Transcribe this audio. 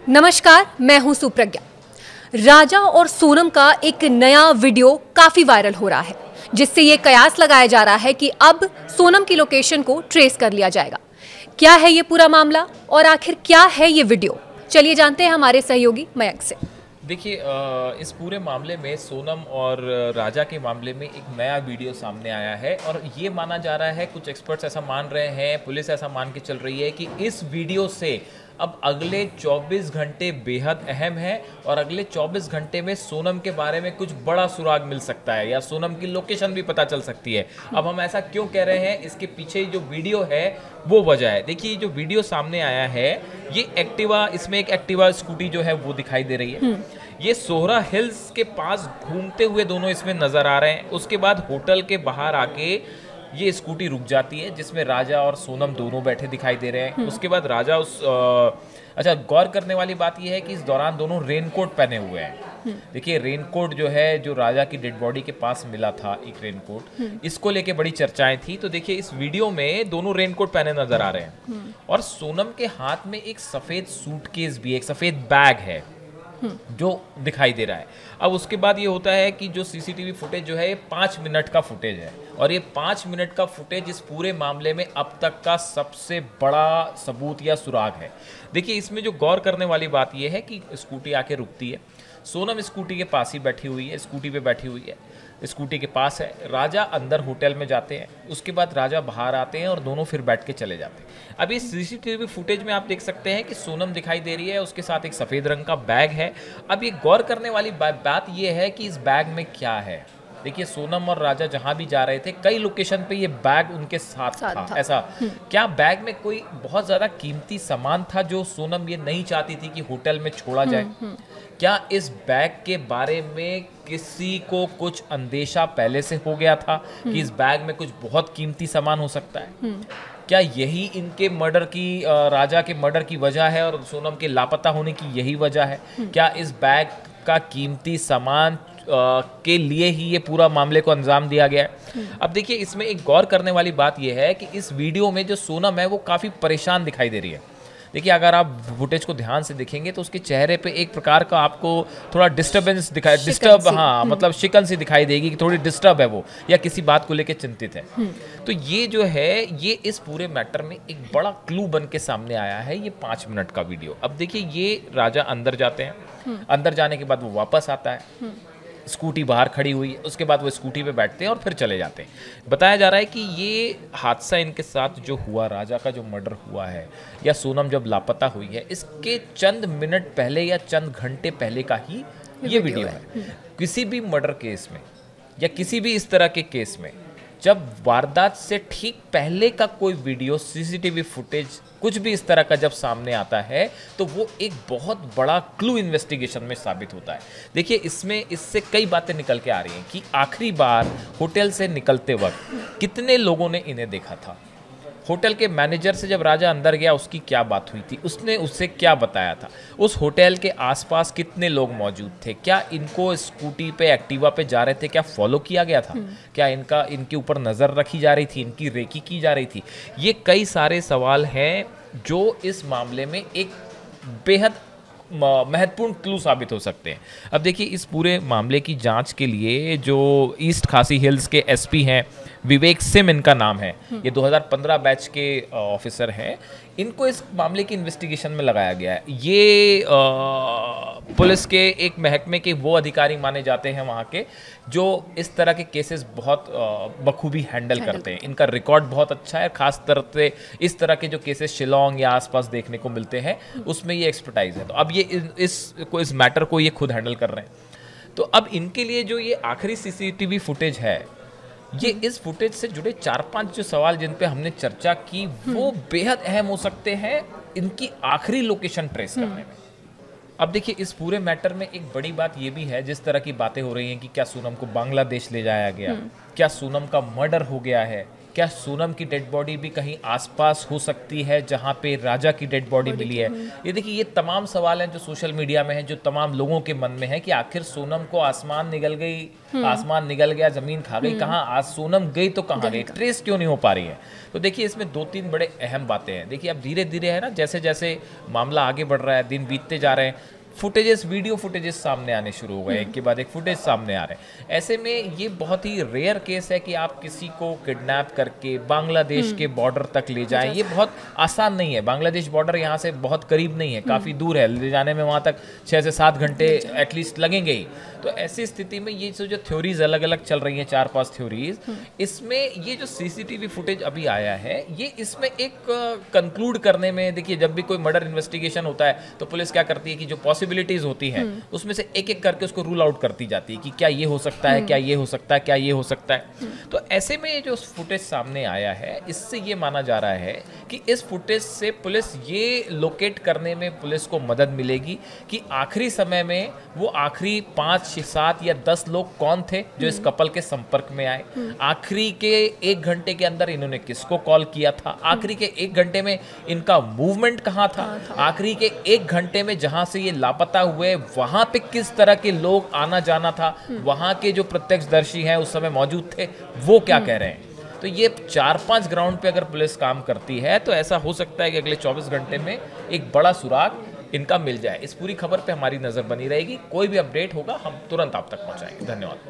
नमस्कार, मैं हूं सुप्रज्ञा। राजा और सोनम का एक नया वीडियो काफी वायरल हो रहा है, जिससे ये कयास लगाया जा रहा है कि अब सोनम की लोकेशन को ट्रेस कर लिया जाएगा। क्या है ये पूरा मामला और आखिर क्या है ये वीडियो, चलिए जानते हैं हमारे सहयोगी मयंक से। देखिए, इस पूरे मामले में सोनम और राजा के मामले में एक नया वीडियो सामने आया है और ये माना जा रहा है, कुछ एक्सपर्ट्स ऐसा मान रहे हैं, पुलिस ऐसा मान के चल रही है कि इस वीडियो से अब अगले 24 घंटे बेहद अहम है और अगले 24 घंटे में सोनम के बारे में कुछ बड़ा सुराग मिल सकता है या सोनम की लोकेशन भी पता चल सकती है। अब हम ऐसा क्यों कह रहे हैं, इसके पीछे जो वीडियो है वो वजह है। देखिए, जो वीडियो सामने आया है ये एक्टिवा, इसमें एक एक्टिवा स्कूटी जो है वो दिखाई दे रही है। ये सोहरा हिल्स के पास घूमते हुए दोनों इसमें नजर आ रहे हैं। उसके बाद होटल के बाहर आके ये स्कूटी रुक जाती है, जिसमें राजा और सोनम दोनों बैठे दिखाई दे रहे हैं। उसके बाद राजा अच्छा, गौर करने वाली बात यह है कि इस दौरान दोनों रेनकोट पहने हुए हैं। देखिए, रेनकोट जो है, जो राजा की डेड बॉडी के पास मिला था एक रेनकोट, इसको लेके बड़ी चर्चाएं थी। तो देखिए, इस वीडियो में दोनों रेनकोट पहने नजर आ रहे हैं और सोनम के हाथ में एक सफेद सूटकेस भी, एक सफेद बैग है जो दिखाई दे रहा है। अब उसके बाद ये होता है कि जो सीसीटीवी फुटेज जो है ये 5 मिनट का फुटेज है और ये 5 मिनट का फुटेज इस पूरे मामले में अब तक का सबसे बड़ा सबूत या सुराग है। देखिए, इसमें जो गौर करने वाली बात यह है कि स्कूटी आके रुकती है, सोनम स्कूटी के पास ही बैठी हुई है, स्कूटी पे बैठी हुई है, स्कूटी के पास है। राजा अंदर होटल में जाते हैं, उसके बाद राजा बाहर आते हैं और दोनों फिर बैठ के चले जाते हैं। अब इस सीसीटीवी फुटेज में आप देख सकते हैं कि सोनम दिखाई दे रही है, उसके साथ एक सफ़ेद रंग का बैग है। अब ये गौर करने वाली बात ये है कि इस बैग में क्या है। देखिए, सोनम और राजा जहां भी जा रहे थे, कई लोकेशन पे ये बैग उनके साथ था। ऐसा क्या बैग में कोई बहुत ज़्यादा कीमती सामान था जो सोनम ये नहीं चाहती थी कि होटल में छोड़ा जाए? क्या इस बैग के बारे में किसी को कुछ अंदेशा पहले से हो गया था कि इस बैग में कुछ बहुत कीमती सामान हो सकता है? क्या यही इनके मर्डर की, राजा के मर्डर की वजह है और सोनम के लापता होने की यही वजह है? क्या इस बैग का कीमती सामान के लिए ही ये पूरा मामले को अंजाम दिया गया है? अब देखिए, इसमें एक गौर करने वाली बात यह है कि इस वीडियो में जो सोनम है वो काफ़ी परेशान दिखाई दे रही है। देखिए, अगर आप फुटेज को ध्यान से देखेंगे तो उसके चेहरे पे एक प्रकार का आपको थोड़ा डिस्टर्बेंस दिखाई, मतलब शिकन सी दिखाई देगी कि थोड़ी डिस्टर्ब है वो या किसी बात को लेकर चिंतित है। तो ये जो है, ये इस पूरे मैटर में एक बड़ा क्लू बन के सामने आया है, ये 5 मिनट का वीडियो। अब देखिए, ये राजा अंदर जाते हैं, अंदर जाने के बाद वो वापस आता है, स्कूटी बाहर खड़ी हुई है, उसके बाद वो स्कूटी पे बैठते हैं और फिर चले जाते हैं। बताया जा रहा है कि ये हादसा इनके साथ जो हुआ, राजा का जो मर्डर हुआ है या सोनम जब लापता हुई है, इसके चंद मिनट पहले या चंद घंटे पहले का ही ये वीडियो है। किसी भी मर्डर केस में या किसी भी इस तरह के केस में जब वारदात से ठीक पहले का कोई वीडियो, सीसीटीवी फुटेज, कुछ भी इस तरह का जब सामने आता है तो वो एक बहुत बड़ा क्लू इन्वेस्टिगेशन में साबित होता है। देखिए, इससे कई बातें निकल के आ रही हैं कि आखिरी बार होटल से निकलते वक्त कितने लोगों ने इन्हें देखा था, होटल के मैनेजर से जब राजा अंदर गया उसकी क्या बात हुई थी, उसने उससे क्या बताया था, उस होटल के आसपास कितने लोग मौजूद थे, क्या इनको स्कूटी पे, एक्टिवा पे जा रहे थे, क्या फॉलो किया गया था, क्या इनके ऊपर नज़र रखी जा रही थी, इनकी रेकी की जा रही थी। ये कई सारे सवाल हैं जो इस मामले में एक बेहद महत्वपूर्ण क्लू साबित हो सकते हैं। अब देखिए, इस पूरे मामले की जांच के लिए जो ईस्ट खासी हिल्स के एसपी हैं, विवेक सिम इनका नाम है, ये 2015 बैच के ऑफिसर हैं, इनको इस मामले की इन्वेस्टिगेशन में लगाया गया है। ये पुलिस के एक महकमे के वो अधिकारी माने जाते हैं वहाँ के, जो इस तरह के केसेस बहुत बखूबी हैंडल करते हैं। इनका रिकॉर्ड बहुत अच्छा है, खास तरह से इस तरह के जो केसेस शिलोंग या आसपास देखने को मिलते हैं उसमें ये एक्सपर्टाइज है। तो अब ये इस मैटर को ये खुद हैंडल कर रहे हैं। तो अब इनके लिए जो ये आखिरी सीसीटीवी फुटेज है, ये इस फुटेज से जुड़े 4-5 जो सवाल जिन पे हमने चर्चा की वो बेहद अहम हो सकते हैं इनकी आखिरी लोकेशन ट्रेस करने में। अब देखिए, इस पूरे मैटर में एक बड़ी बात ये भी है, जिस तरह की बातें हो रही हैं कि क्या सोनम को बांग्लादेश ले जाया गया, क्या सोनम का मर्डर हो गया है, क्या सोनम की डेड बॉडी भी कहीं आसपास हो सकती है जहां पे राजा की डेड बॉडी मिली है? ये देखिए, ये तमाम सवाल हैं जो सोशल मीडिया में हैं, जो तमाम लोगों के मन में है कि आखिर सोनम को आसमान निगल गई, आसमान निगल गया, जमीन खा गई, कहाँ आज सोनम गई तो कहाँ गई, ट्रेस क्यों नहीं हो पा रही है? तो देखिए, इसमें 2-3 बड़े अहम बातें हैं। देखिए, अब धीरे धीरे है ना, जैसे जैसे मामला आगे बढ़ रहा है, दिन बीतते जा रहे हैं, फुटेजेस, वीडियो फुटेजेस सामने आने शुरू हो गए, एक के बाद एक फुटेज सामने आ रहे हैं। ऐसे में ये बहुत ही रेयर केस है कि आप किसी को किडनैप करके बांग्लादेश के बॉर्डर तक ले जाएं। ये बहुत आसान नहीं है। बांग्लादेश बॉर्डर यहाँ से बहुत करीब नहीं है, काफ़ी दूर है। ले जाने में वहाँ तक 6 से 7 घंटे एटलीस्ट लगेंगे ही। तो ऐसी स्थिति में ये जो थ्योरीज अलग अलग चल रही हैं, 4-5 थ्योरीज, इसमें ये जो सीसीटीवी फुटेज अभी आया है, ये इसमें एक कंक्लूड करने में, देखिए जब भी कोई मर्डर इन्वेस्टिगेशन होता है तो पुलिस क्या करती है कि जो पॉसिबिलिटीज होती हैं उसमें से एक एक करके उसको रूल आउट करती जाती है कि क्या ये हो सकता है, क्या ये हो सकता है, क्या ये हो सकता है। तो ऐसे में जो फुटेज सामने आया है, इससे ये माना जा रहा है कि इस फुटेज से पुलिस ये लोकेट करने में पुलिस को मदद मिलेगी कि आखिरी समय में वो आखिरी 5, 7 या 10 लोग कौन थे जो इस कपल के संपर्क में आए, आखिरी के 1 घंटे के अंदर इन्होंने किसको कॉल किया था, आखिरी के 1 घंटे में इनका मूवमेंट कहाँ था, आखिरी के 1 घंटे में जहां से ये लापता हुए वहां पे किस तरह के लोग आना जाना था, वहां के जो प्रत्यक्षदर्शी हैं उस समय मौजूद थे, वो क्या कह रहे हैं। तो ये 4-5 ग्राउंड पे अगर पुलिस काम करती है तो ऐसा हो सकता है कि अगले 24 घंटे में एक बड़ा सुराग इनका मिल जाए। इस पूरी खबर पे हमारी नजर बनी रहेगी। कोई भी अपडेट होगा हम तुरंत आप तक पहुंचाएंगे। धन्यवाद।